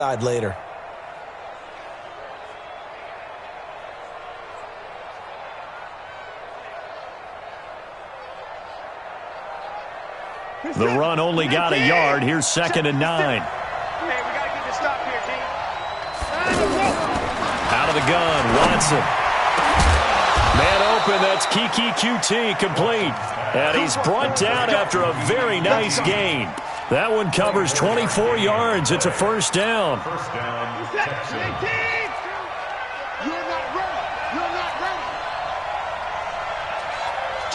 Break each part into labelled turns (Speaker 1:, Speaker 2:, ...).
Speaker 1: later.
Speaker 2: The run only got a yard. Here's 2nd and 9.
Speaker 3: Hey, we got to get this stop here, D.
Speaker 2: Out of the gun, Watson. Man open, that's Kiki QT complete. And he's brought down after a very nice gain. That one covers 24 yards. It's a first down.
Speaker 3: First down, Texans. You're not ready. You're not ready.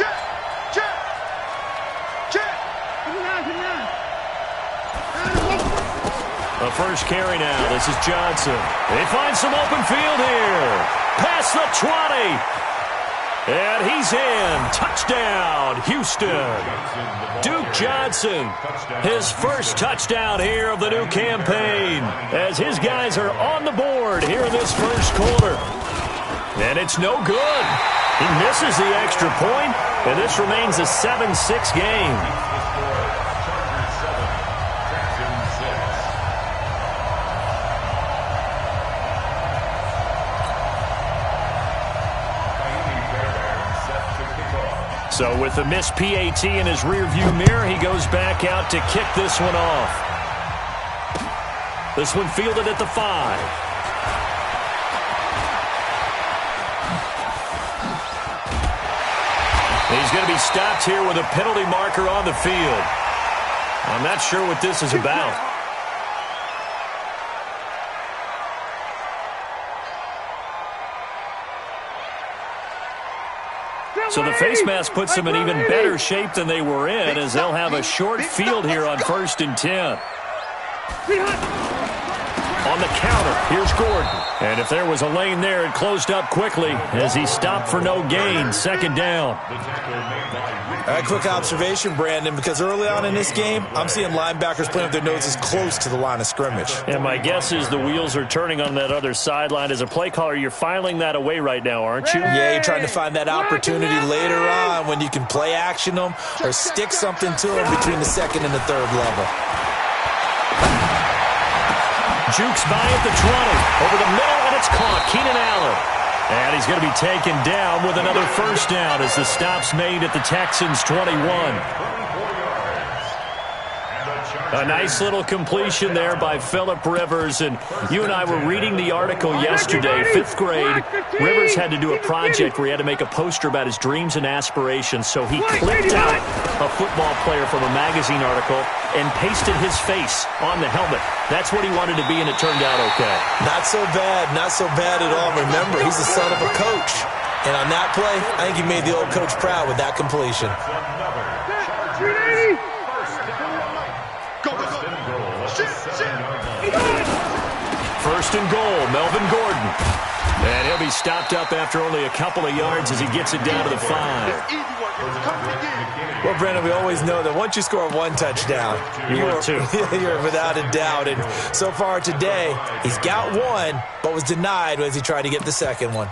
Speaker 3: Check. Check. Check.
Speaker 2: A first carry now. This is Johnson. They find some open field here. Past the 20. And he's in. Touchdown, Houston. Duke Johnson, his first touchdown here of the new campaign, as his guys are on the board here in this first quarter. And it's no good. He misses the extra point, and this remains a 7-6 game. So with a missed PAT in his rearview mirror, he goes back out to kick this one off. This one fielded at the 5. He's going to be stopped here with a penalty marker on the field. I'm not sure what this is about. So the face mask puts them in even better shape than they were in, as they'll have a short field here on 1st and 10. On the counter, here's Gordon. And if there was a lane there, it closed up quickly as he stopped for no gain. 2nd down.
Speaker 1: A quick observation, Brandon, because early on in this game, I'm seeing linebackers playing with their noses close to the line of scrimmage.
Speaker 2: And my guess is the wheels are turning on that other sideline. As a play caller, you're filing that away right now, aren't you?
Speaker 1: Yeah, you're trying to find that opportunity later on when you can play action them or stick something to them between the 2nd and the 3rd level.
Speaker 2: Jukes by at the 20. Over the middle, and it's caught. Keenan Allen. And he's going to be taken down with another first down as the stop's made at the Texans' 21. A nice little completion there by Phillip Rivers. And you and I were reading the article yesterday, 5th grade. Rivers had to do a project where he had to make a poster about his dreams and aspirations. So he clipped out a football player from a magazine article and pasted his face on the helmet. That's what he wanted to be, and it turned out okay.
Speaker 1: Not so bad at all. Remember, he's the son of a coach. And on that play, I think he made the old coach proud with that completion.
Speaker 2: First and goal, Melvin Gordon. And he'll be stopped up after only a couple of yards as he gets it down to the 5.
Speaker 1: Well, Brandon, we always know that once you score one touchdown,
Speaker 2: you're
Speaker 1: without a doubt. And so far today, he's got one, but was denied as he tried to get the 2nd one.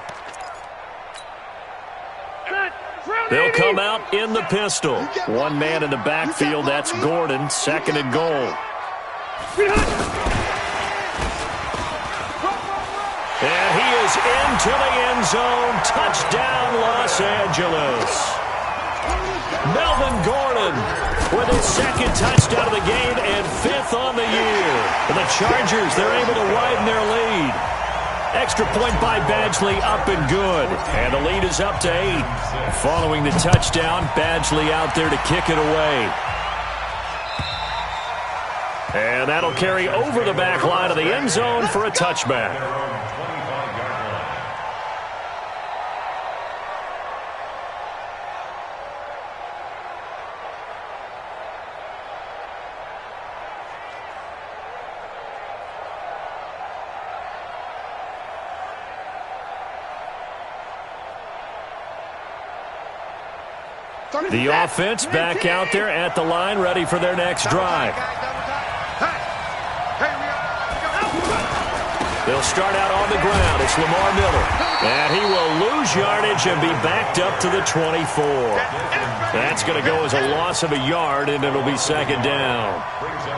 Speaker 2: They'll come out in the pistol. One man in the backfield, that's Gordon, 2nd and goal. And he is into the end zone. Touchdown, Los Angeles. Melvin Gordon with his 2nd touchdown of the game and 5th on the year. And the Chargers, they're able to widen their lead. Extra point by Badgley, up and good. And the lead is up to 8. Following the touchdown, Badgley out there to kick it away. And that'll carry over the back line of the end zone for a touchback. The offense back out there at the line, ready for their next drive. They'll start out on the ground. It's Lamar Miller. And he will lose yardage and be backed up to the 24. That's going to go as a loss of a yard, and it'll be second down.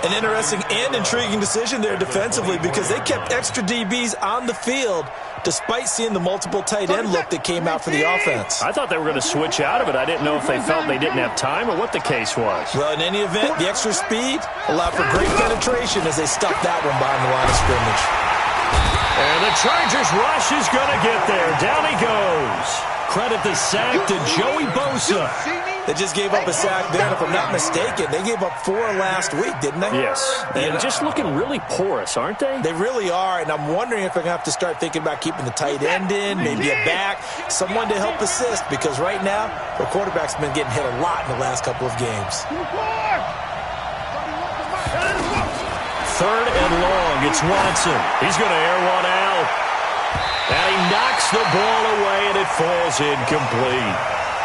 Speaker 1: An interesting and intriguing decision there defensively because they kept extra DBs on the field despite seeing the multiple tight end look that came out for the offense.
Speaker 2: I thought they were going to switch out of it. I didn't know if they felt they didn't have time or what the case was.
Speaker 1: Well, in any event, the extra speed allowed for great penetration as they stuck that one behind the line of scrimmage.
Speaker 2: And the Chargers rush is going to get there. Down he goes. Credit the sack to Joey Bosa.
Speaker 1: They just gave up a sack there, and if I'm not mistaken, they gave up 4 last week, didn't they?
Speaker 2: Yes. And just looking really porous, aren't they?
Speaker 1: They really are, and I'm wondering if they're going to have to start thinking about keeping the tight end in, maybe a back, someone to help assist, because right now, the quarterback's been getting hit a lot in the last couple of games.
Speaker 2: Third and long. It's Watson. He's going to air one out. And he knocks the ball away, and it falls incomplete.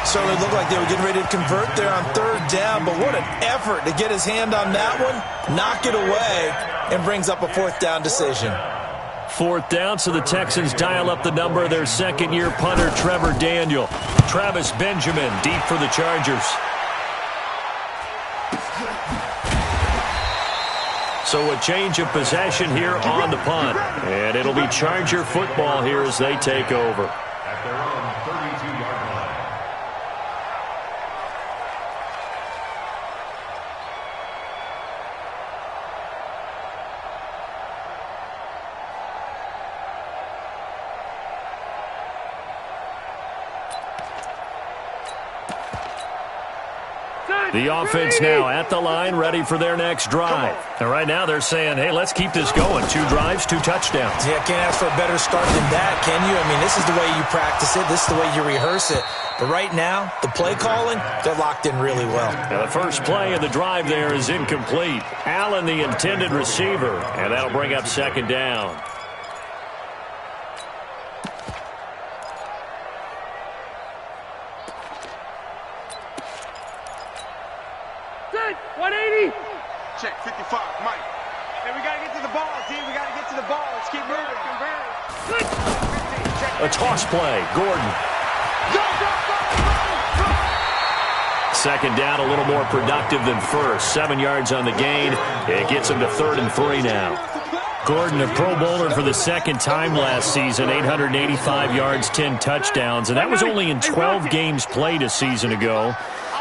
Speaker 1: Certainly looked like they were getting ready to convert there on third down, but what an effort to get his hand on that one, knock it away, and brings up a fourth down decision.
Speaker 2: Fourth down, so the Texans dial up the number of their second-year punter, Trevor Daniel. Travis Benjamin deep for the Chargers. So a change of possession here on the punt. And it'll be Charger football here as they take over.
Speaker 4: At their own 32-yard line.
Speaker 2: The offense now at the line, ready for their next drive. And right now they're saying, hey, let's keep this going. 2 drives, 2 touchdowns.
Speaker 1: Yeah, can't ask for a better start than that, can you? I mean, this is the way you practice it. This is the way you rehearse it. But right now, the play calling, they're locked in really well.
Speaker 2: Now the first play of the drive there is incomplete. Allen, the intended receiver, and that'll bring up second down.
Speaker 3: Check 55, Mike. Hey, we got to get to the ball, D. We got to get to the ball. Let's keep moving.
Speaker 2: A toss play. Gordon. Second down, a little more productive than first. 7 yards on the gain. It gets him to 3rd and 3 now. Gordon, a Pro Bowler for the second time last season. 885 yards, 10 touchdowns. And that was only in 12 games played a season ago.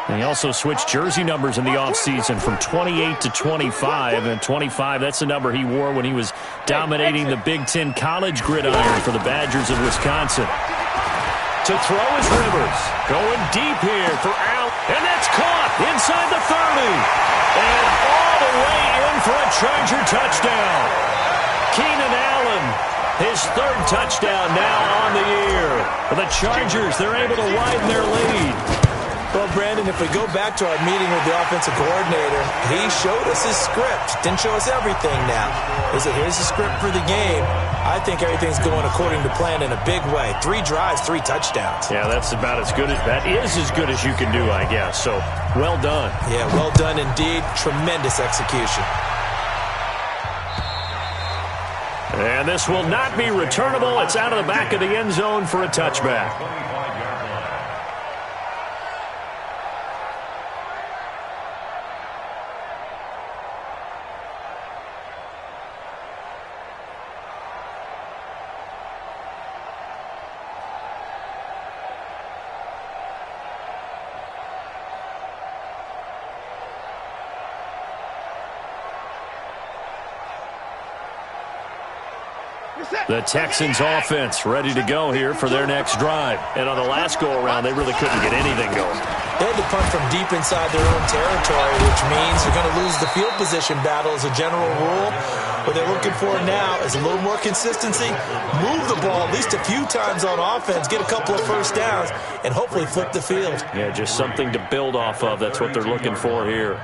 Speaker 2: And he also switched jersey numbers in the offseason from 28 to 25. And 25, that's the number he wore when he was dominating the Big Ten college gridiron for the Badgers of Wisconsin. To throw is Rivers. Going deep here for Allen. And that's caught inside the 30. And all the way in for a Charger touchdown. Keenan Allen, his 3rd touchdown now on the year. For the Chargers, they're able to widen their lead.
Speaker 1: Well, Brandon, if we go back to our meeting with the offensive coordinator, he showed us his script. Didn't show us everything now. He said, here's the script for the game. I think everything's going according to plan in a big way. 3 drives, 3 touchdowns.
Speaker 2: Yeah, that's about as good as, that is as good as you can do, I guess. So, well done.
Speaker 1: Yeah, well done indeed. Tremendous execution.
Speaker 2: And this will not be returnable. It's out of the back of the end zone for a touchback. The Texans offense ready to go here for their next drive. And on the last go-around, they really couldn't get anything going.
Speaker 1: They had to punt from deep inside their own territory, which means they're going to lose the field position battle as a general rule. What they're looking for now is a little more consistency, move the ball at least a few times on offense, get a couple of first downs, and hopefully flip the field.
Speaker 2: Yeah, just something to build off of. That's what they're looking for here.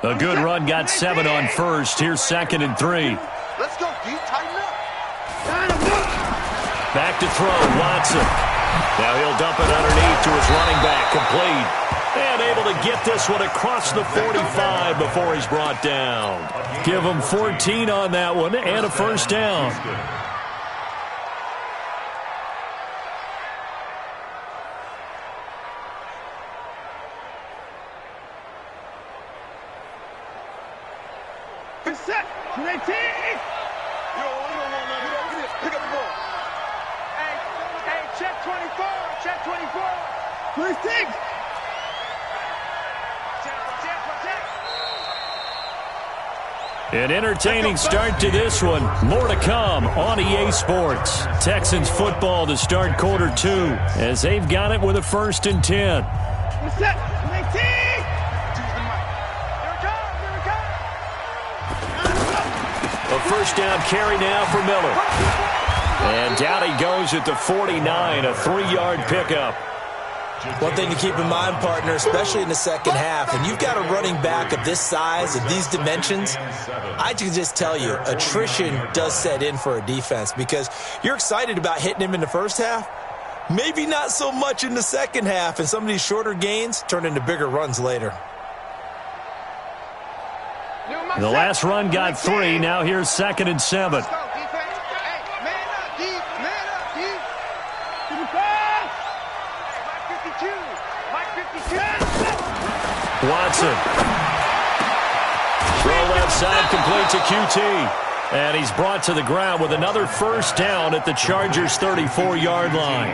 Speaker 2: A good run, got 7 on first. Here's 2nd and 3.
Speaker 3: Let's go, D. Tighten up.
Speaker 2: Back to throw, Watson. Now he'll dump it underneath to his running back, complete. And able to get this one across the 45 before he's brought down. Give him 14 on that one and a first down.
Speaker 3: Set. Can they take? You don't want nothing. Pick up the ball. Hey, check 24. Check 24. Please take.
Speaker 2: An entertaining start to this one. More to come on EA Sports. Texans football to start quarter 2 as they've got it with a 1st and 10.
Speaker 3: Set. Can they take?
Speaker 2: A first down carry now for Miller. And down he goes at the 49, a 3-yard pickup.
Speaker 1: One thing to keep in mind, partner, especially in the second half, and you've got a running back of this size, of these dimensions, I can just tell you, attrition does set in for a defense because you're excited about hitting him in the first half, maybe not so much in the second half, and some of these shorter gains turn into bigger runs later.
Speaker 2: The last run got 3. Now here's 2nd and 7. Watson. Throw left side, complete to QT. And he's brought to the ground with another first down at the Chargers' 34-yard line.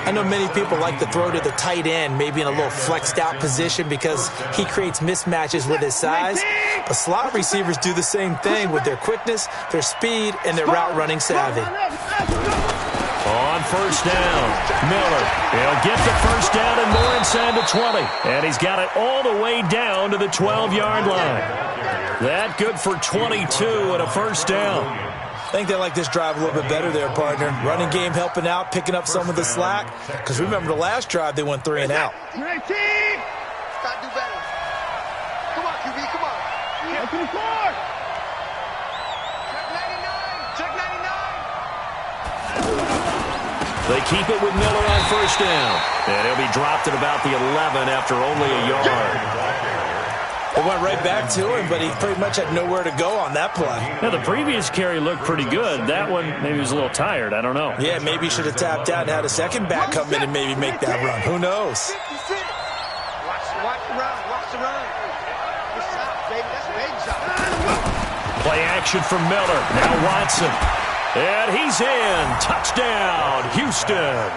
Speaker 1: I know many people like to throw to the tight end, maybe in a little flexed out position because he creates mismatches with his size. But slot receivers do the same thing with their quickness, their speed, and their route running savvy.
Speaker 2: On first down, Miller. He'll get the first down and more inside the 20. And he's got it all the way down to the 12-yard line. That good for 22 and a first down.
Speaker 1: I think they like this drive a little bit better there, partner. Running game helping out, picking up some of the slack. Because remember the last drive, they went 3 and out.
Speaker 3: Gotta do better. Come on, QB, come on. Check 94. Check 99.
Speaker 2: They keep it with Miller on first down. And he'll be dropped at about the 11 after only a yard.
Speaker 1: It went right back to him, but he pretty much had nowhere to go on that play.
Speaker 2: Now, the previous carry looked pretty good. That one, maybe he was a little tired. I don't know.
Speaker 1: Yeah, maybe he should have tapped out and had a second back come in and maybe make that run. Who knows?
Speaker 3: Watch the run. Watch the run. Good shot, baby. That's a baby shot.
Speaker 2: Play action from Miller. Now Watson. And he's in. Touchdown, Houston.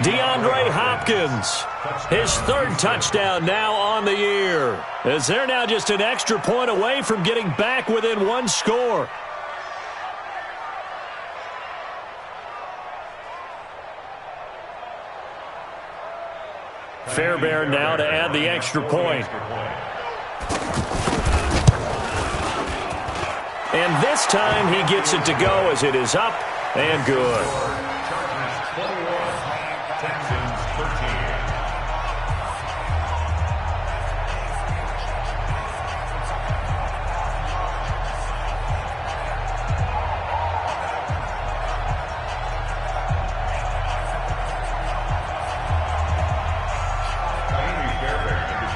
Speaker 2: DeAndre Hopkins. His 3rd touchdown now on the year. As they're now just an extra point away from getting back within 1 score. Fairbairn now to add the extra point. And this time he gets it to go as it is up and good.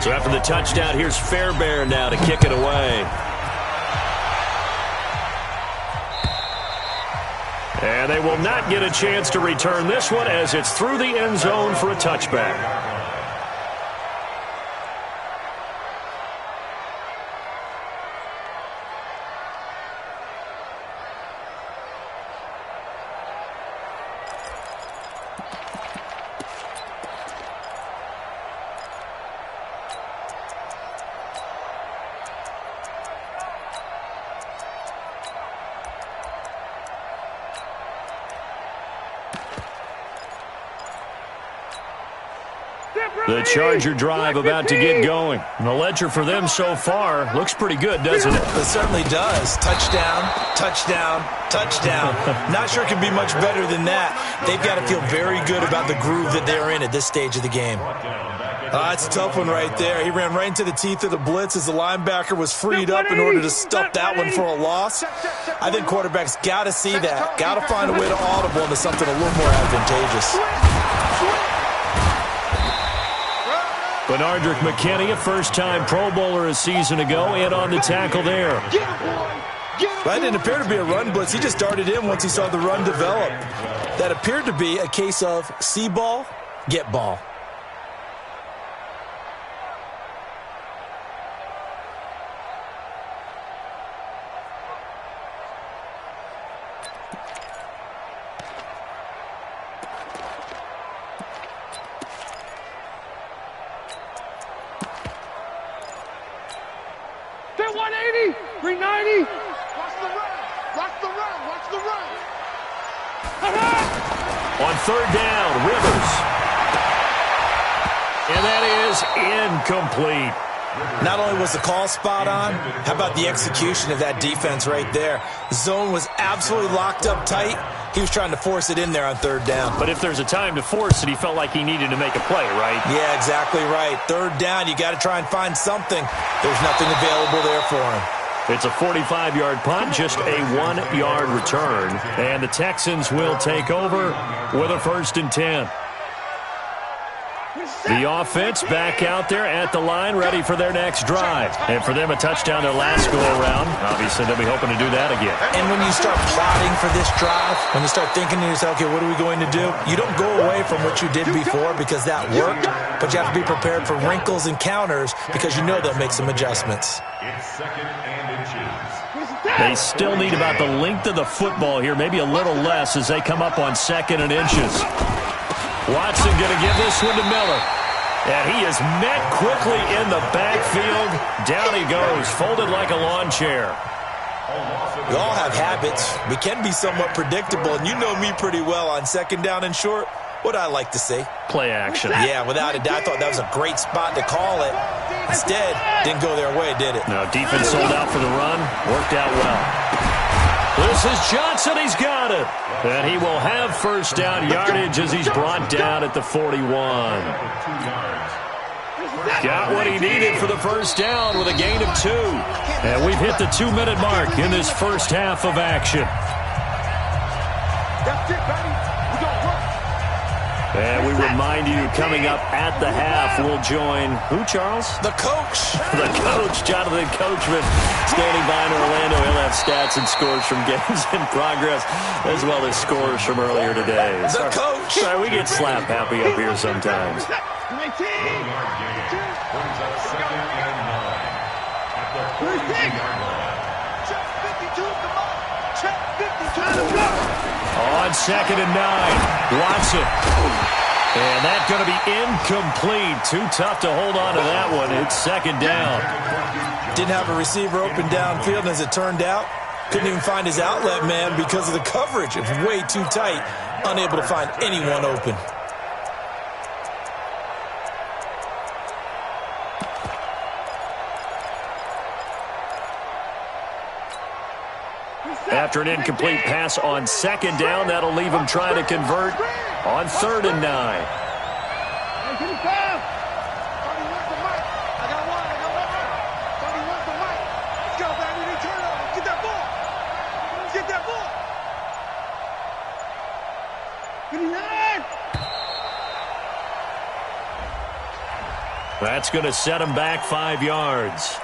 Speaker 2: So after the touchdown, here's Fairbairn now to kick it away. And they will not get a chance to return this one as it's through the end zone for a touchback. The Charger drive about to get going. And the ledger for them so far looks pretty good, doesn't it?
Speaker 1: It certainly does. Touchdown, touchdown, touchdown. Not sure it can be much better than that. They've got to feel very good about the groove that they're in at this stage of the game. That's a tough one right there. He ran right into the teeth of the blitz as the linebacker was freed up in order to stuff that one for a loss. I think quarterbacks got to see that. Got to find a way to audible into something a little more advantageous.
Speaker 2: Benardrick McKinney, a first-time Pro Bowler a season ago, in on the tackle there.
Speaker 1: That didn't appear to be a run blitz. He just darted in once he saw the run develop. That appeared to be a case of see ball, get ball.
Speaker 3: Get 180, 390. Watch the run. Watch the run. Watch the run.
Speaker 2: On third down, Rivers. And that is incomplete.
Speaker 1: Not only was the call spot on, how about the execution of that defense right there? The zone was absolutely locked up tight. He was trying to force it in there on third down.
Speaker 2: But if there's a time to force it, he felt like he needed to make a play, right?
Speaker 1: Yeah, exactly right. Third down, you got to try and find something. There's nothing available there for him.
Speaker 2: It's a 45-yard punt, just a 1-yard return. And the Texans will take over with a 1st and 10. The offense back out there at the line, ready for their next drive. And for them, a touchdown their last go-around. Obviously, they'll be hoping to do that again.
Speaker 1: And when you start plotting for this drive, when you start thinking to yourself, okay, what are we going to do? You don't go away from what you did before because that worked, but you have to be prepared for wrinkles and counters because you know they'll make some adjustments.
Speaker 4: It's 2nd and inches.
Speaker 2: They still need about the length of the football here, maybe a little less as they come up on 2nd and inches. Watson going to give this one to Miller. And he is met quickly in the backfield. Down he goes, folded like a lawn chair.
Speaker 1: We all have habits. We can be somewhat predictable, and you know me pretty well on 2nd down and short. What I like to see.
Speaker 2: Play action.
Speaker 1: Yeah, without a doubt. I thought that was a great spot to call it. Instead, didn't go their way, did it?
Speaker 2: No, defense sold out for the run. Worked out well. This is Johnson. He's got it. And he will have 1st down yardage as he's brought down at the 41. Got what he needed for the 1st down with a gain of 2. And we've hit the 2-minute mark in this first half of action.
Speaker 3: That's it, buddy. We gonna work.
Speaker 2: And we remind you, coming up at the half, we'll join who, Charles?
Speaker 1: The coach.
Speaker 2: The coach, Jonathan Coachman, standing by in Orlando. He'll have stats and scores from games in progress, as well as scores from earlier today.
Speaker 1: The coach.
Speaker 2: Sorry, we get slap happy up here sometimes.
Speaker 3: 19.
Speaker 4: 1-yard gain. Brings up 2nd and 9. At the 42-yard line.
Speaker 3: Check 52, come on. Check 52.
Speaker 2: On 2nd and 9, Watson. And that's going to be incomplete. Too tough to hold on to that one. It's 2nd down.
Speaker 1: Didn't have a receiver open downfield, and as it turned out, couldn't even find his outlet man because of the coverage. It was way too tight, unable to find anyone open.
Speaker 2: After an incomplete pass on 2nd down, that'll leave him trying to convert on 3rd and 9. That's going to set him back 5 yards.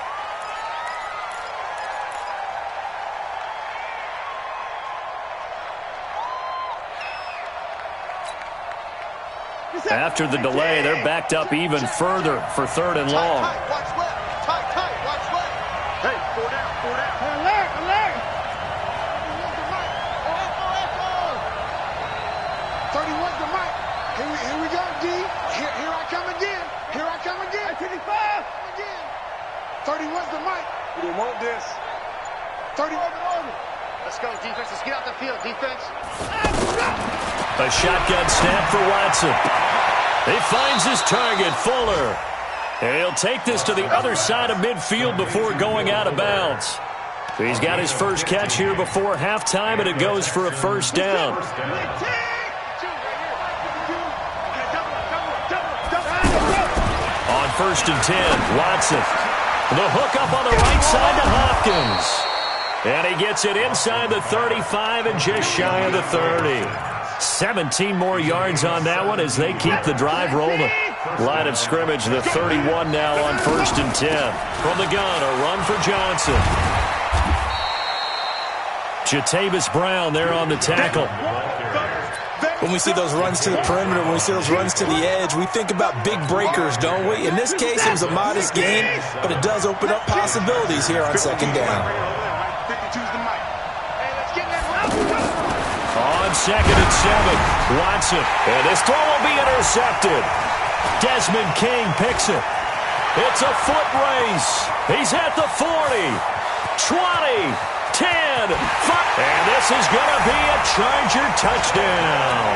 Speaker 2: After the delay, they're backed up even further for 3rd and long.
Speaker 3: Watch left. Tight. Watch left. Hey, 4 down. Alert. 31's the mic. Here we go, D. Here I come again. 25. 31's the mic. We didn't want this. 31 over. Let's go, defense. Let's get out the field, defense.
Speaker 2: A shotgun snap for Watson. He finds his target, Fuller. And he'll take this to the other side of midfield before going out of bounds. He's got his first catch here before halftime, and it goes for a 1st down. 1st and 10. Watson. The hook up on the right side to Hopkins. And he gets it inside the 35 and just shy of the 30. 17 more yards on that one as they keep the drive rolling. Line of scrimmage, the 31 now on 1st and 10. From the gun, a run for Johnson. Jatavis Brown there on the tackle.
Speaker 1: When we see those runs to the perimeter, when we see those runs to the edge, we think about big breakers, don't we? In this case, it was a modest gain, but it does open up possibilities here on 2nd down.
Speaker 2: On 2nd and 7, Watson. And this throw will be intercepted. Desmond King picks it. It's a foot race. He's at the 40, 20, 10, 5. And this is going to be a Charger touchdown.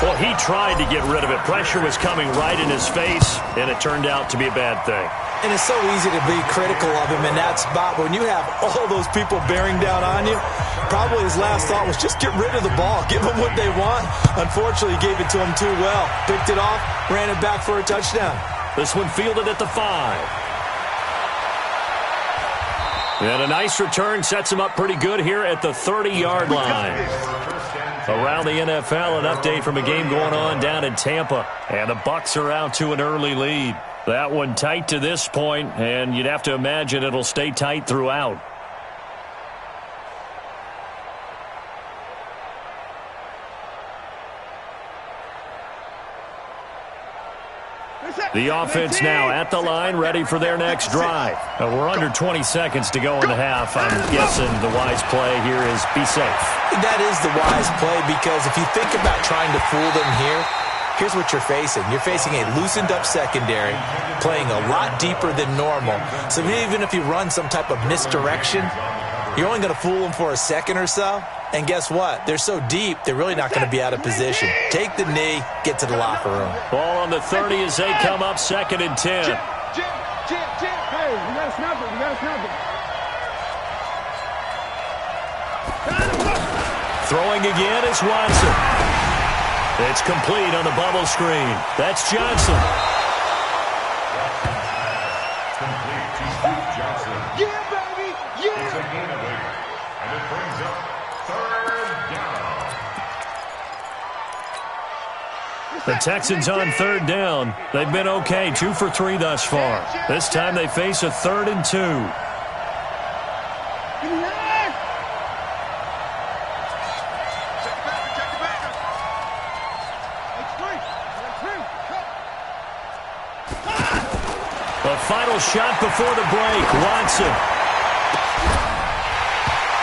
Speaker 2: Well, he tried to get rid of it. Pressure was coming right in his face, and it turned out to be a bad thing.
Speaker 1: And it's so easy to be critical of him in that spot. But when you have all those people bearing down on you, probably his last thought was just get rid of the ball. Give them what they want. Unfortunately, he gave it to them too well. Picked it off, ran it back for a touchdown.
Speaker 2: This one fielded at the 5. And a nice return sets him up pretty good here at the 30-yard line. Around the NFL, an update from a game going on down in Tampa. And the Bucs are out to an early lead. That one tight to this point, and you'd have to imagine it'll stay tight throughout. The offense now at the line, ready for their next drive. We're under 20 seconds to go in the half. I'm guessing the wise play here is be safe.
Speaker 1: That is the wise play, because if you think about trying to fool them here, here's what you're facing. You're facing a loosened-up secondary, playing a lot deeper than normal. So even if you run some type of misdirection, you're only going to fool them for a second or so. And guess what? They're so deep, they're really not going to be out of position. Take the knee, get to the locker room.
Speaker 2: Ball on the 30 as they come up 2nd and 10.
Speaker 3: Hey, we got to snap it. We got to snap it.
Speaker 2: Throwing again is Watson. It's complete on the bubble screen. That's Johnson.
Speaker 4: Complete to Steve Johnson.
Speaker 3: Yeah, baby. Yeah.
Speaker 4: It's a gain of 8. And it brings up 3rd down.
Speaker 2: The Texans on 3rd down. They've been okay, 2 for 3 thus far. This time they face a 3rd and 2. The final shot before the break, Watson.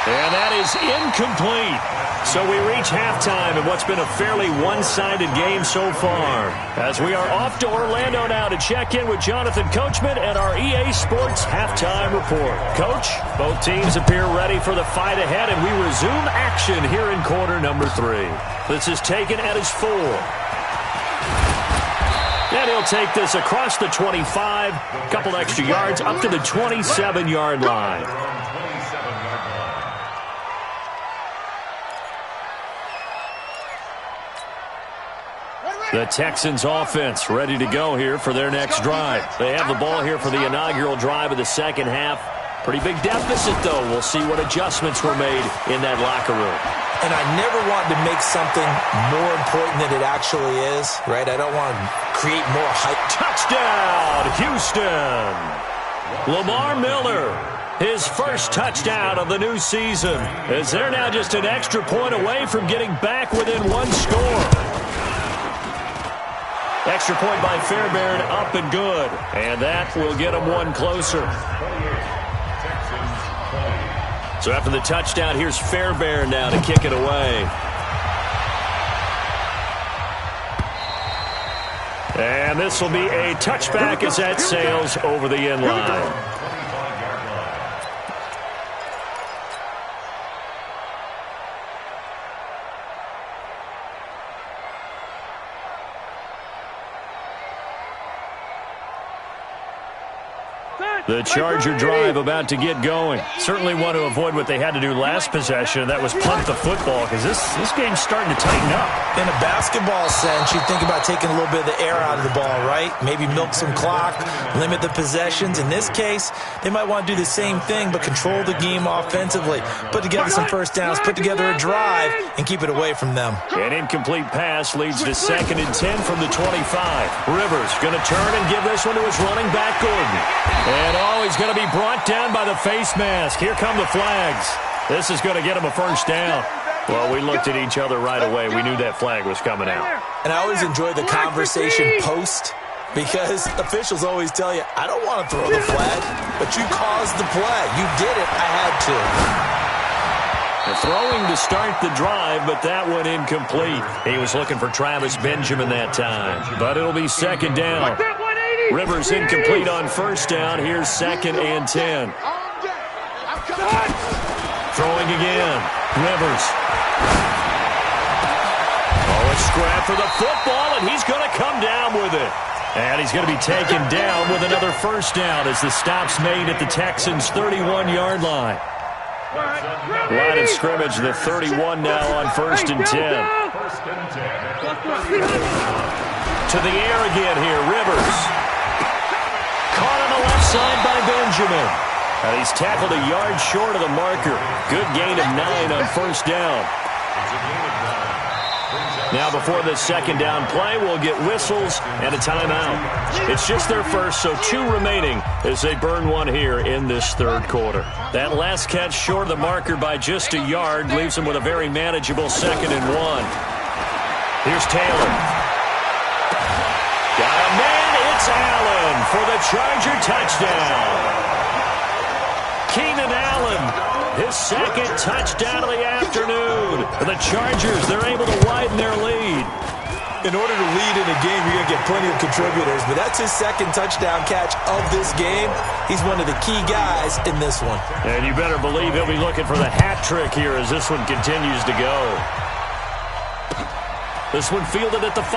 Speaker 2: And that is incomplete. So we reach halftime in what's been a fairly one-sided game so far. As we are off to Orlando now to check in with Jonathan Coachman and our EA Sports halftime report. Coach, both teams appear ready for the fight ahead, and we resume action here in quarter number 3. This is taken at his 4. And he'll take this across the 25, a couple extra yards, up to the 27-yard line. The Texans offense ready to go here for their next drive. They have the ball here for the inaugural drive of the second half. Pretty big deficit, though. We'll see what adjustments were made in that locker room.
Speaker 1: And I never want to make something more important than it actually is, right? I don't want to create more hype.
Speaker 2: Touchdown, Houston. Lamar Miller, his first touchdown of the new season, as they're now just an extra point away from getting back within 1 score. Extra point by Fairbairn, up and good. And that will get them 1 closer. So after the touchdown, here's Fairbairn now to kick it away. And this will be a touchback as that sails over the end line. The Charger drive about to get going. Certainly want to avoid what they had to do last possession. That was punt the football, because this game's starting to tighten up.
Speaker 1: In a basketball sense, you think about taking a little bit of the air out of the ball, right? Maybe milk some clock, limit the possessions. In this case, they might want to do the same thing, but control the game offensively. Put together some first downs, put together a drive, and keep it away from them.
Speaker 2: An incomplete pass leads to 2nd and 10 from the 25. Rivers going to turn and give this one to his running back, Gordon. And he's going to be brought down by the face mask. Here come the flags. This is going to get him a first down. Well, we looked at each other right away. We knew that flag was coming out.
Speaker 1: And I always enjoy the conversation post, because officials always tell you, I don't want to throw the flag, but you caused the play. You did it. I had to.
Speaker 2: They're throwing to start the drive, but that one incomplete. He was looking for Travis Benjamin that time, but it'll be 2nd down. Rivers incomplete on 1st down. Here's 2nd and 10. Throwing again. Rivers. Oh, a scrap for the football, and he's going to come down with it. And he's going to be taken down with another first down as the stop's made at the Texans' 31-yard line. Line of scrimmage, the 31 now on 1st and 10. To the air again here, Rivers. Caught on the left side by Benjamin. And he's tackled a yard short of the marker. Good gain of 9 on 1st down. Now before this 2nd down play, we'll get whistles and a timeout. It's just their first, so 2 remaining as they burn one here in this 3rd quarter. That last catch short of the marker by just a yard leaves them with a very manageable 2nd and 1. Here's Taylor. Got a man, it's Allen for the Charger touchdown. Keenan Allen, his 2nd touchdown of the afternoon. The Chargers, they're able to widen their lead.
Speaker 1: In order to lead in a game, you're going to get plenty of contributors, but that's his 2nd touchdown catch of this game. He's one of the key guys in this one.
Speaker 2: And you better believe he'll be looking for the hat trick here as this one continues to go. This one fielded at the 5.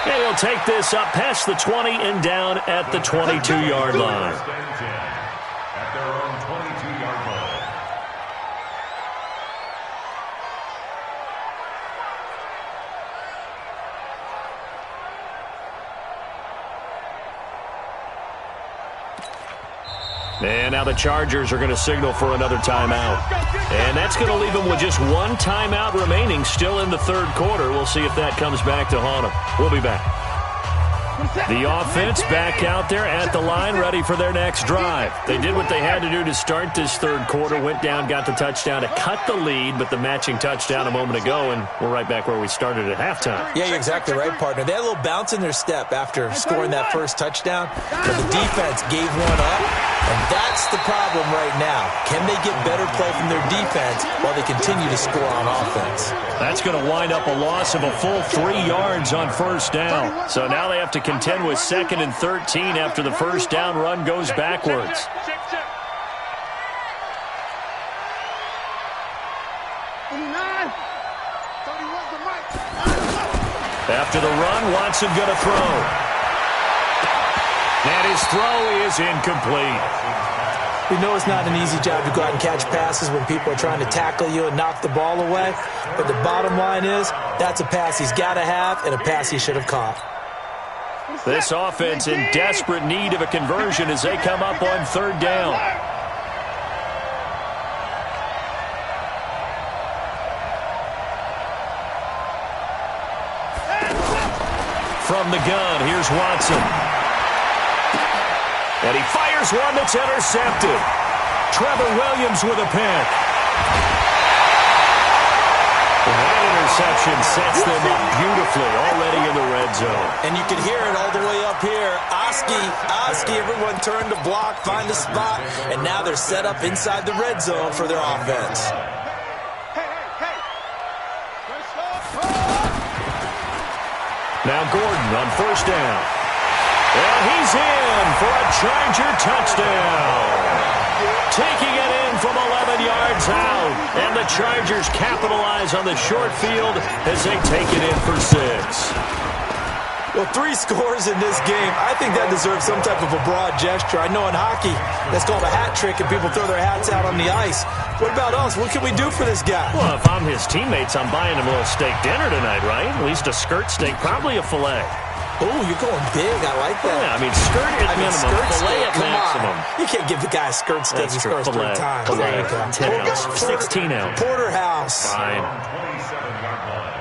Speaker 2: And he'll take this up past the 20 and down at the 22-yard line.
Speaker 4: At their own 22-yard line.
Speaker 2: And now the Chargers are going to signal for another timeout. And that's going to leave them with just 1 timeout remaining still in the 3rd quarter. We'll see if that comes back to haunt them. We'll be back. The offense back out there at the line, ready for their next drive. They did what they had to do to start this 3rd quarter, went down, got the touchdown to cut the lead, but the matching touchdown a moment ago, and we're right back where we started at halftime.
Speaker 1: Yeah, you're exactly right, partner. They had a little bounce in their step after scoring that first touchdown, but the defense gave one up, and that's the problem right now. Can they get better play from their defense while they continue to score on offense?
Speaker 2: That's going to wind up a loss of a full 3 yards on 1st down. So now they have to contend with 2nd and 13 after the 1st down run goes backwards. After the run, Watson going to throw. And his throw is incomplete.
Speaker 1: We know it's not an easy job to go out and catch passes when people are trying to tackle you and knock the ball away. But the bottom line is, that's a pass he's got to have and a pass he should have caught.
Speaker 2: This offense in desperate need of a conversion as they come up on 3rd down. From the gun, here's Watson. And he fires one that's intercepted. Trevor Williams with a pick. And that interception sets them up beautifully already in the red zone.
Speaker 1: And you can hear it all the way up here. Oski, everyone turned to block, find a spot, and now they're set up inside the red zone for their offense.
Speaker 2: Now Gordon on 1st down. And he's in for a Charger touchdown. Taking it in from 11 yards out. And the Chargers capitalize on the short field as they take it in for 6.
Speaker 1: Well, 3 scores in this game. I think that deserves some type of a broad gesture. I know in hockey, that's called a hat trick, and people throw their hats out on the ice. What about us? What can we do for this guy?
Speaker 2: Well, if I'm his teammates, I'm buying him a little steak dinner tonight, right? At least a skirt steak, probably a filet.
Speaker 1: Oh, you're going big. I like that.
Speaker 2: Yeah, I mean, skirt at minimum, filet at maximum.
Speaker 1: You can't give the guy a skirt steak. He scores 3 times.
Speaker 2: Filet, 10 ounce, 16 ounce.
Speaker 1: Porterhouse.
Speaker 2: Fine.
Speaker 4: 27-yard line.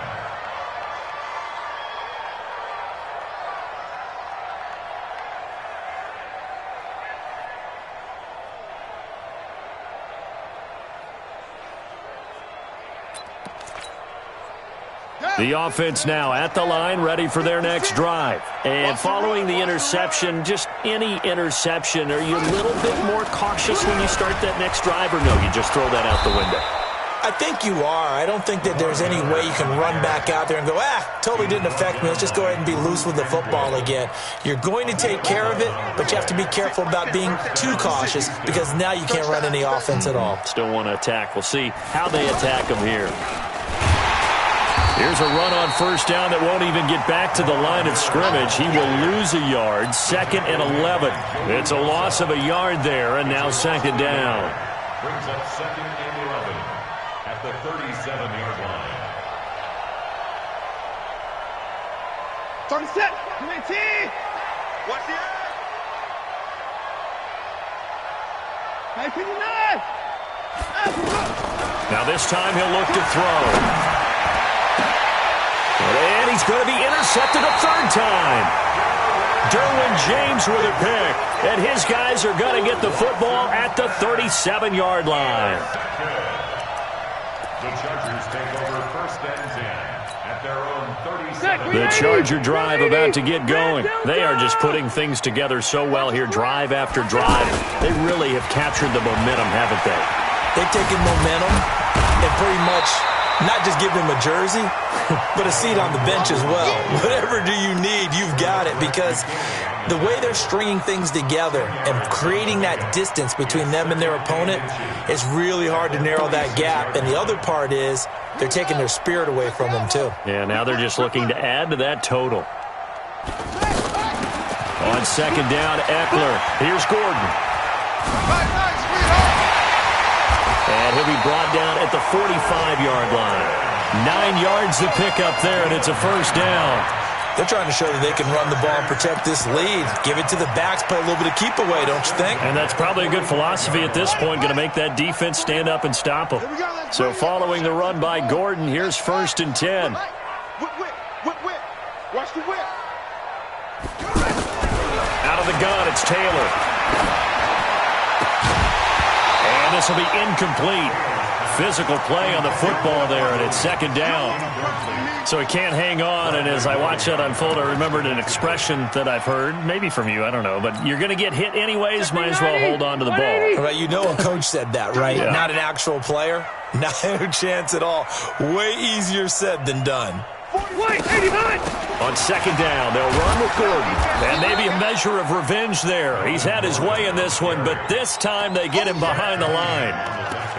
Speaker 2: The offense now at the line, ready for their next drive. And following the interception, just any interception, are you a little bit more cautious when you start that next drive, or no, you just throw that out the window?
Speaker 1: I think you are. I don't think that there's any way you can run back out there and go, totally didn't affect me. Let's just go ahead and be loose with the football again. You're going to take care of it, but you have to be careful about being too cautious because now you can't run any offense at all.
Speaker 2: Still want to attack. We'll see how they attack them here. Here's a run on first down that won't even get back to the line of scrimmage. He will lose a yard, 2nd and 11. It's a loss of a yard there, and now 2nd down.
Speaker 4: Brings up 2nd and 11 at the 37-yard line.
Speaker 3: 37, 19. Watch the air. 59.
Speaker 2: Now this time he'll look to throw. And he's going to be intercepted a 3rd time. Derwin James with a pick. And his guys are going to get the football at the 37-yard line.
Speaker 4: The Chargers take over 1st and 10 at their own 37.
Speaker 2: The Charger drive about to get going. They are just putting things together so well here, drive after drive. They really have captured the momentum, haven't they?
Speaker 1: They've taken momentum and pretty much not just give them a jersey, but a seat on the bench as well. Whatever do you need, you've got it, because the way they're stringing things together and creating that distance between them and their opponent, it's really hard to narrow that gap. And the other part is they're taking their spirit away from them, too.
Speaker 2: Yeah, now they're just looking to add to that total. On 2nd down, Eckler. Here's Gordon. And he'll be brought down at the 45-yard line. 9 yards to pick up there, and it's a 1st down.
Speaker 1: They're trying to show that they can run the ball and protect this lead. Give it to the backs, play a little bit of keep away, don't you think?
Speaker 2: And that's probably a good philosophy at this point, going to make that defense stand up and stop them. So following the run by Gordon, here's 1st and 10.
Speaker 3: Whip. Watch the whip.
Speaker 2: Out of the gun, it's Taylor. And this will be incomplete. Physical play on the football there, and it's 2nd down. So he can't hang on, and as I watch that unfold, I remembered an expression that I've heard, maybe from you, I don't know, but you're going to get hit anyways, might as well hold on to the ball.
Speaker 1: Right, you know a coach said that, right?
Speaker 2: Yeah.
Speaker 1: Not an actual player. Not a chance at all. Way easier said than done.
Speaker 2: On 2nd down, they'll run with Gordon. And maybe a measure of revenge there. He's had his way in this one, but this time they get him behind the line.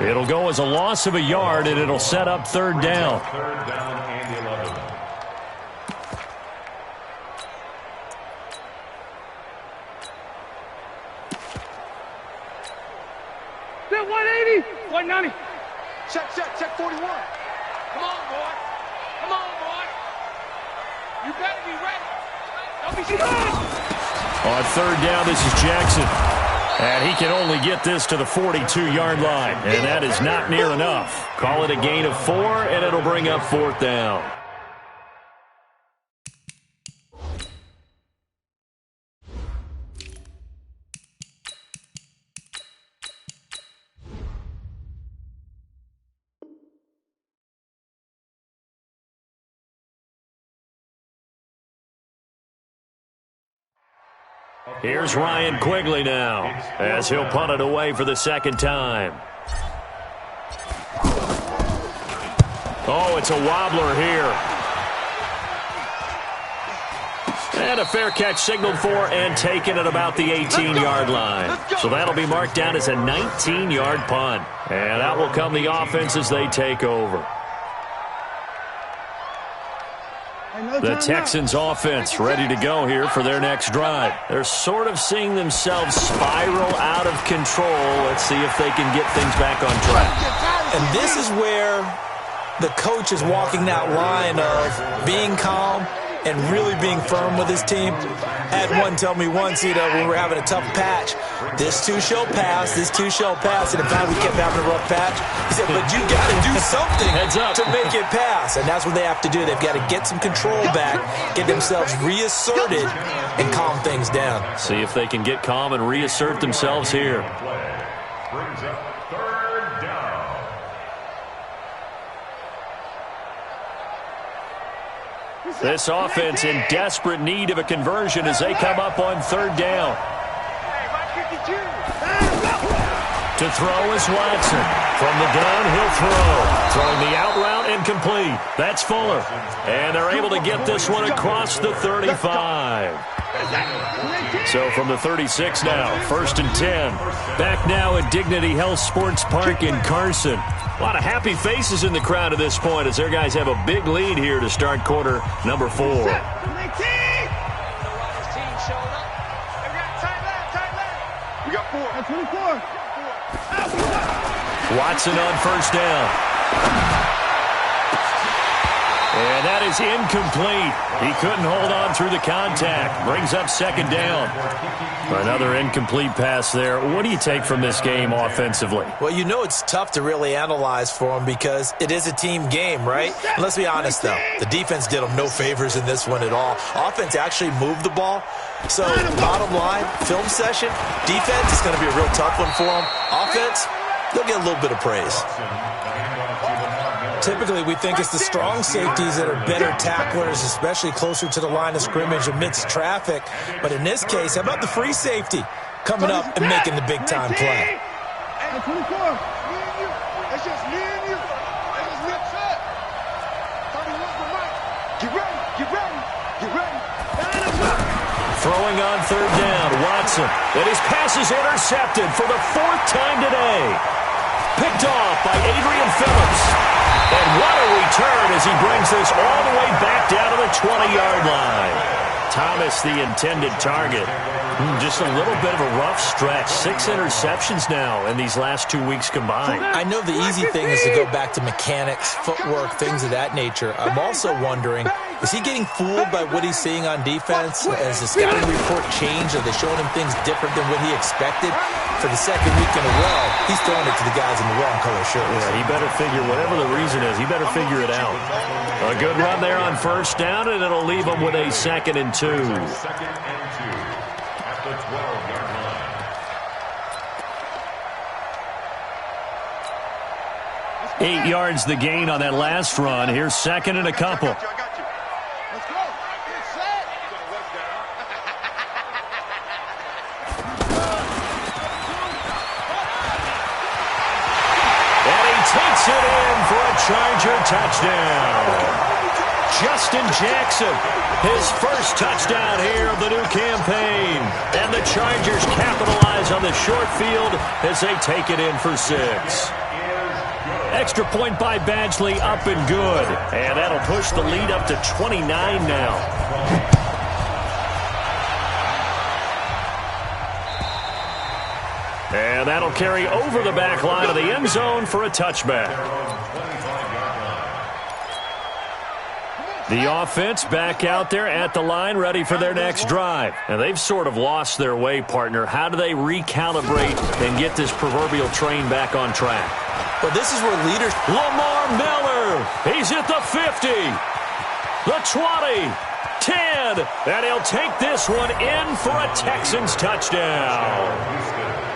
Speaker 2: It'll go as a loss of a yard, and it'll set up 3rd down.
Speaker 4: 3rd down and 11.
Speaker 3: That 180. 190. Check 41. Come on, boy. You better be ready. Don't be scared.
Speaker 2: On 3rd down, this is Jackson. And he can only get this to the 42-yard line. And that is not near enough. Call it a gain of 4, and it'll bring up 4th down. Here's Ryan Quigley now, as he'll punt it away for the 2nd time. Oh, it's a wobbler here. And a fair catch signaled for and taken at about the 18-yard line. So that'll be marked down as a 19-yard punt. And out will come the offense as they take over. The Texans offense ready to go here for their next drive. They're sort of seeing themselves spiral out of control. Let's see if they can get things back on track.
Speaker 1: And this is where the coach is walking that line of being calm and really being firm with his team. Had one tell me once, when we were having a tough patch, this too shall pass, this too shall pass, and in fact we kept having a rough patch. He said, but you got to do something to make it pass, and that's what they have to do. They've got to get some control back, get themselves reasserted, and calm things down.
Speaker 2: See if they can get calm and reassert themselves here.
Speaker 4: Brings up third down.
Speaker 2: This offense in desperate need of a conversion as they come up on third down. To throw is Watson. From the gun, he'll throw. Throwing the out route incomplete. That's Fuller. And they're able to get this one across the 35. So from the 36 now, 1st and 10. Back now at Dignity Health Sports Park in Carson. A lot of happy faces in the crowd at this point as their guys have a big lead here to start quarter number 4.
Speaker 3: We got 4. 24.
Speaker 2: Watson on first down. And that is incomplete. He couldn't hold on through the contact. Brings up second down. Another incomplete pass there. What do you take from this game offensively?
Speaker 1: Well, it's tough to really analyze for them because it is a team game, right? And let's be honest, though. The defense did them no favors in this one at all. Offense actually moved the ball. So, bottom line, film session, defense is going to be a real tough one for them. Offense, they'll get a little bit of praise. Typically, we think it's the strong safeties that are better tacklers, especially closer to the line of scrimmage amidst traffic. But in this case, how about the free safety coming up and making the big-time play?
Speaker 3: 24. Me and you. It's just me and you. It's just me and 31 for Mike. Get ready. Get ready. Get ready.
Speaker 2: Throwing on third down, Watson. And his pass is intercepted for the 4th time today. Picked off by Adrian Phillips. And what a return as he brings this all the way back down to the 20-yard line. Thomas, the intended target. Just a little bit of a rough stretch. 6 interceptions now in these last 2 weeks combined.
Speaker 1: I know the easy thing is to go back to mechanics, footwork, things of that nature. I'm also wondering, is he getting fooled by what he's seeing on defense? Has the scouting report changed? Are they showing him things different than what he expected? For the second week in a row, he's throwing it to the guys in the wrong color shirts.
Speaker 2: Yeah, he better figure, whatever the reason is, he better figure it out. A good run there on first down, and it'll leave him with a 2nd and 2.
Speaker 4: 2nd and 2 at the 12-yard line.
Speaker 2: 8 yards the gain on that last run. Here's 2nd and a couple.
Speaker 3: I got you. Let's go. Get set.
Speaker 2: And he takes it in for a Charger touchdown. Justin Jackson, his first touchdown here of the new campaign. And the Chargers capitalize on the short field as they take it in for 6. Extra point by Badgley, up and good. And that'll push the lead up to 29 now. And that'll carry over the back line of the end zone for a touchback. The offense back out there at the line, ready for their next drive. And they've sort of lost their way, partner. How do they recalibrate and get this proverbial train back on track?
Speaker 1: Well, this is where leaders...
Speaker 2: Lamar Miller, he's at the 50, the 20, 10, and he'll take this one in for a Texans touchdown.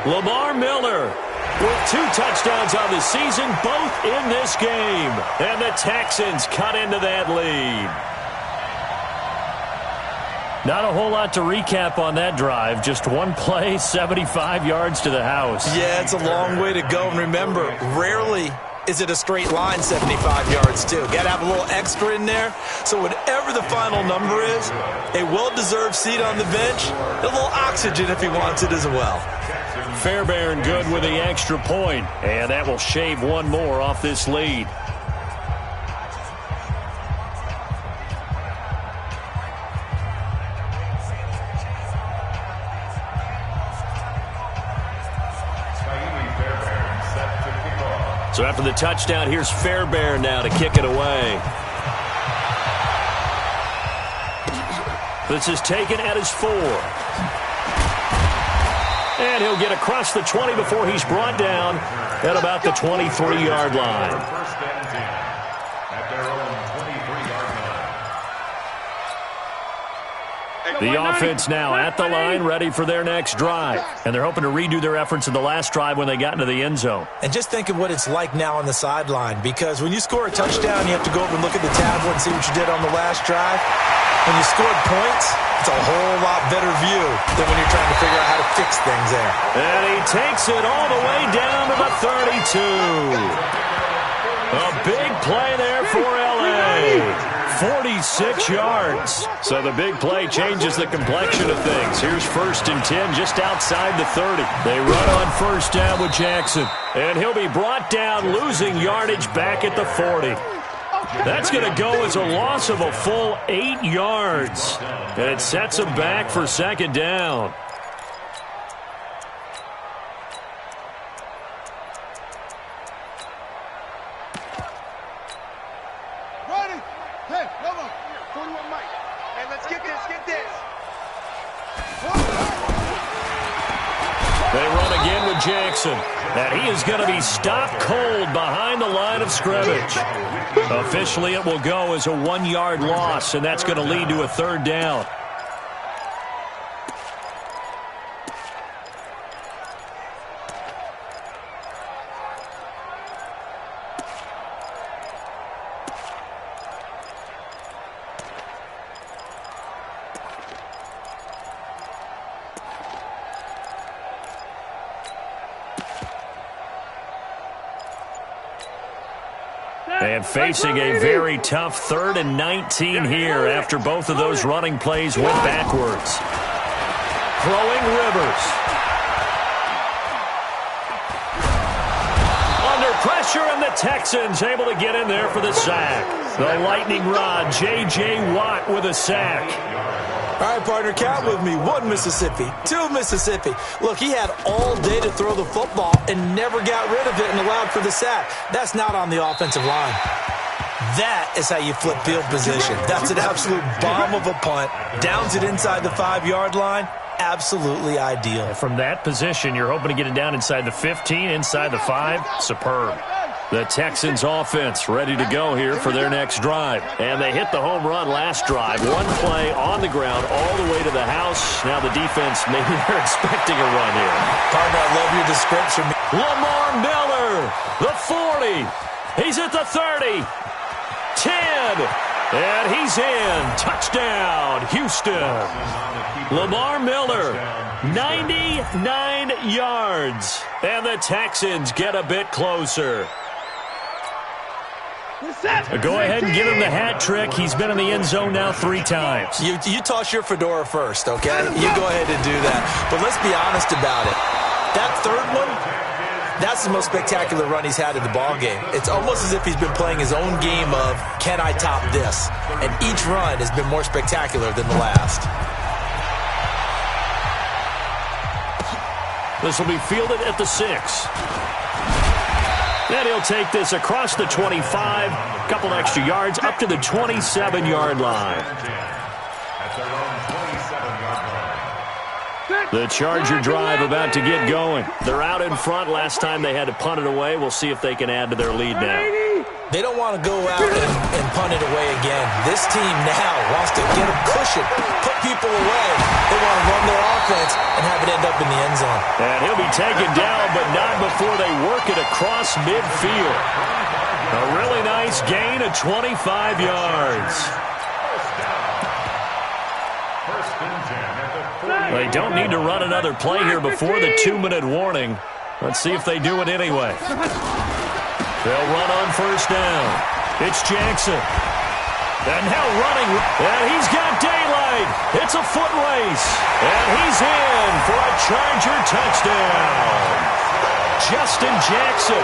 Speaker 2: Lamar Miller with 2 touchdowns on the season, both in this game. And the Texans cut into that lead. Not a whole lot to recap on that drive. Just one play, 75 yards to the house.
Speaker 1: Yeah, it's a long way to go. And remember, rarely is it a straight line 75 yards, too. Got to have a little extra in there. So whatever the final number is, a well-deserved seat on the bench, a little oxygen if he wants it as well.
Speaker 2: Fairbairn good with the extra point, and that will shave one more off this lead. So after the touchdown, here's Fairbairn now to kick it away. This is taken at his 4. And he'll get across the 20 before he's brought down at about the 23-yard line.
Speaker 4: First and 10 at their own 23-yard line.
Speaker 2: The offense now at the line, ready for their next drive. And they're hoping to redo their efforts in the last drive when they got into the end zone.
Speaker 1: And just think of what it's like now on the sideline, because when you score a touchdown, you have to go over and look at the tablet and see what you did on the last drive. When you scored points, it's a whole lot better view than when you're trying to figure out how to fix things there.
Speaker 2: And he takes it all the way down to the 32. A big play there for L.A. 46 yards. So the big play changes the complexion of things. Here's 1st and 10 just outside the 30. They run on first down with Jackson. And he'll be brought down, losing yardage back at the 40. That's going to go as a loss of a full 8 yards. And it sets him back for 2nd down.
Speaker 3: Ready? Hey, come on. 41 Mike. Hey, let's get this, get this.
Speaker 2: They run again with Jackson. And he is going to be stopped cold behind the line of scrimmage. Officially, it will go as a 1-yard loss, and that's going to lead to a 3rd down. And facing a very tough 3rd and 19 here after both of those running plays went backwards. Throwing Rivers. Under pressure, and the Texans able to get in there for the sack. The lightning rod, J.J. Watt with a sack.
Speaker 1: All right, partner, count with me. 1 Mississippi, 2 Mississippi. Look, he had all day to throw the football and never got rid of it and allowed for the sack. That's not on the offensive line. That is how you flip field position. That's an absolute bomb of a punt. Downs it inside the 5-yard line. Absolutely ideal.
Speaker 2: From that position, you're hoping to get it down inside the 15, inside the 5. Superb. The Texans offense ready to go here for their next drive. And they hit the home run last drive. 1 play on the ground all the way to the house. Now the defense, maybe they're expecting a run here.
Speaker 1: Partner, I love your description.
Speaker 2: Lamar Miller, the 40. He's at the 30. 10. And he's in. Touchdown, Houston. Lamar Miller, 99 yards. And the Texans get a bit closer. Go ahead and give him the hat trick. He's been in the end zone now 3 times.
Speaker 1: You toss your fedora first, okay? You go ahead and do that. But let's be honest about it. That 3rd one, that's the most spectacular run he's had in the ballgame. It's almost as if he's been playing his own game of, can I top this? And each run has been more spectacular than the last.
Speaker 2: This will be fielded at the 6. Then he'll take this across the 25, a couple extra yards, up to the 27-yard line. The Charger drive about to get going. They're out in front. Last time they had to punt it away. We'll see if they can add to their lead now.
Speaker 1: They don't want to go out and punt it away again. This team now wants to get a cushion, put people away. They want to run their offense and have it end up in the end zone.
Speaker 2: And he'll be taken down, but not before they work it across midfield. A really nice gain of 25 yards. They don't need to run another play here before the 2-minute warning. Let's see if they do it anyway. They'll run on first down. It's Jackson. And now running. And he's got daylight. It's a foot race. And he's in for a Charger touchdown. Justin Jackson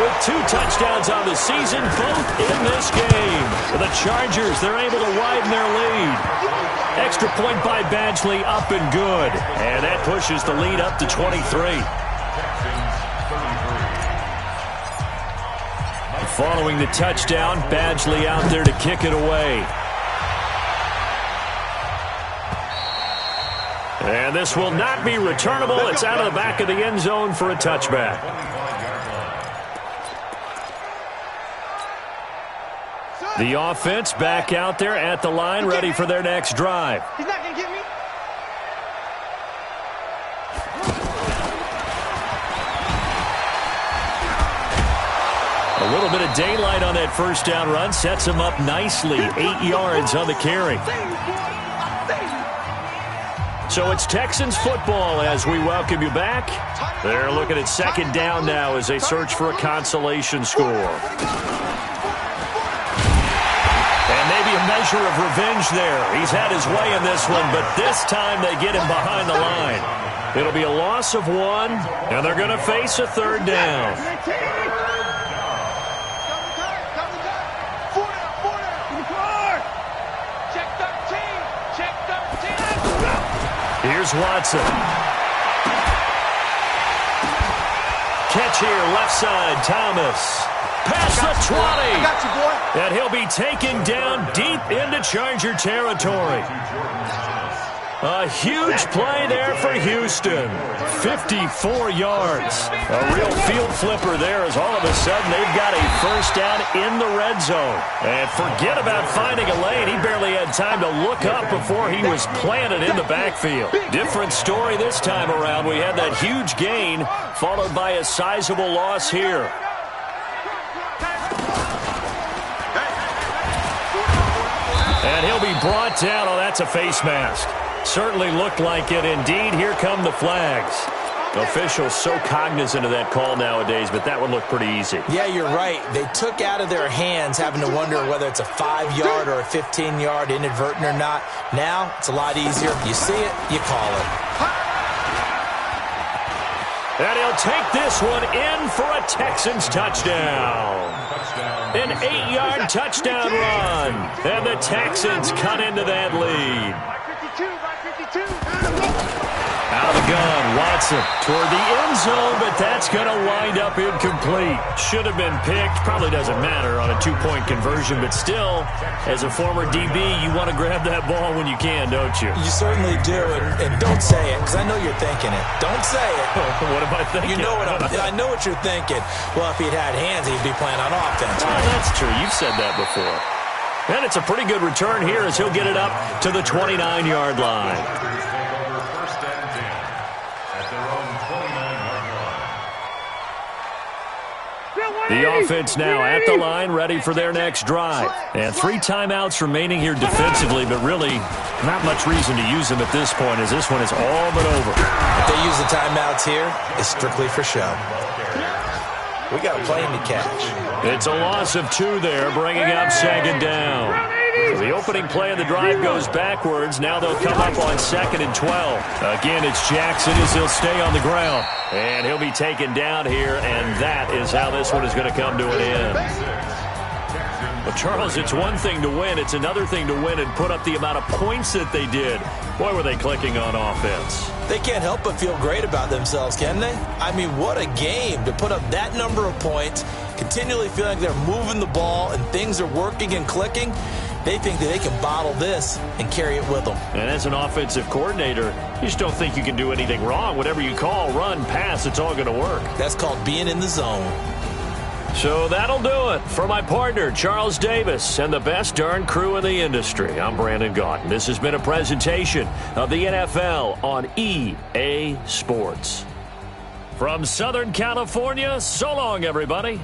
Speaker 2: with 2 touchdowns on the season, both in this game. For the Chargers, they're able to widen their lead. Extra point by Badgley, up and good. And that pushes the lead up to 23. Following the touchdown, Badgley out there to kick it away. And this will not be returnable. It's out of the back of the end zone for a touchback. The offense back out there at the line, ready for their next drive.
Speaker 3: He's not going to get me.
Speaker 2: A little bit of daylight on that first down run sets him up nicely. 8 yards on the carry. So it's Texans football as we welcome you back. They're looking at second down now as they search for a consolation score. And maybe a measure of revenge there. He's had his way in this one, but this time they get him behind the line. It'll be a loss of 1, and they're going to face a third down. Here's Watson. Catch here, left side, Thomas. Past the 20.
Speaker 3: I got you, boy.
Speaker 2: And he'll be taken down deep into Charger territory. A huge play there for Houston. 54 yards. A real field flipper there as all of a sudden they've got a first down in the red zone. And forget about finding a lane. He barely had time to look up before he was planted in the backfield. Different story this time around. We had that huge gain followed by a sizable loss here. And he'll be brought down. Oh, that's a face mask. Certainly looked like it. Indeed, here come the flags. Officials so cognizant of that call nowadays, but that one looked pretty easy.
Speaker 1: Yeah, you're right. They took out of their hands having to wonder whether it's a 5-yard or a 15-yard inadvertent or not. Now, it's a lot easier. You see it, you call it.
Speaker 2: And he'll take this one in for a Texans touchdown. An 8-yard touchdown run. And the Texans cut into that lead. Out of the gun, Watson toward the end zone, but that's going to wind up incomplete. Should have been picked. Probably doesn't matter on a 2-point conversion, but still, as a former DB, you want to grab that ball when you can, don't you?
Speaker 1: You certainly do, and don't say it, because I know you're thinking it. Don't say it.
Speaker 2: What am I thinking?
Speaker 1: You know what I know what you're thinking. Well, if he'd had hands, he'd be playing on offense.
Speaker 2: Right? Oh, that's true. You've said that before. And it's a pretty good return here as he'll get it up to the 29-yard line. The offense now at the line, ready for their next drive. And 3 timeouts remaining here defensively, but really not much reason to use them at this point as this one is all but over.
Speaker 1: If they use the timeouts here, it's strictly for show. We got a plane to catch.
Speaker 2: It's a loss of 2 there, bringing up second down. So the opening play of the drive goes backwards. Now they'll come up on 2nd and 12. Again, it's Jackson as he'll stay on the ground. And he'll be taken down here, and that is how this one is going to come to an end. Well, Charles, it's one thing to win. It's another thing to win and put up the amount of points that they did. Boy, were they clicking on offense.
Speaker 1: They can't help but feel great about themselves, can they? I mean, what a game to put up that number of points, continually feeling like they're moving the ball and things are working and clicking. They think that they can bottle this and carry it with them. And
Speaker 2: as an offensive coordinator, you just don't think you can do anything wrong. Whatever you call, run, pass, it's all going to work.
Speaker 1: That's called being in the zone.
Speaker 2: So that'll do it for my partner, Charles Davis, and the best darn crew in the industry. I'm Brandon Gaudin. This has been a presentation of the NFL on EA Sports. From Southern California, so long, everybody.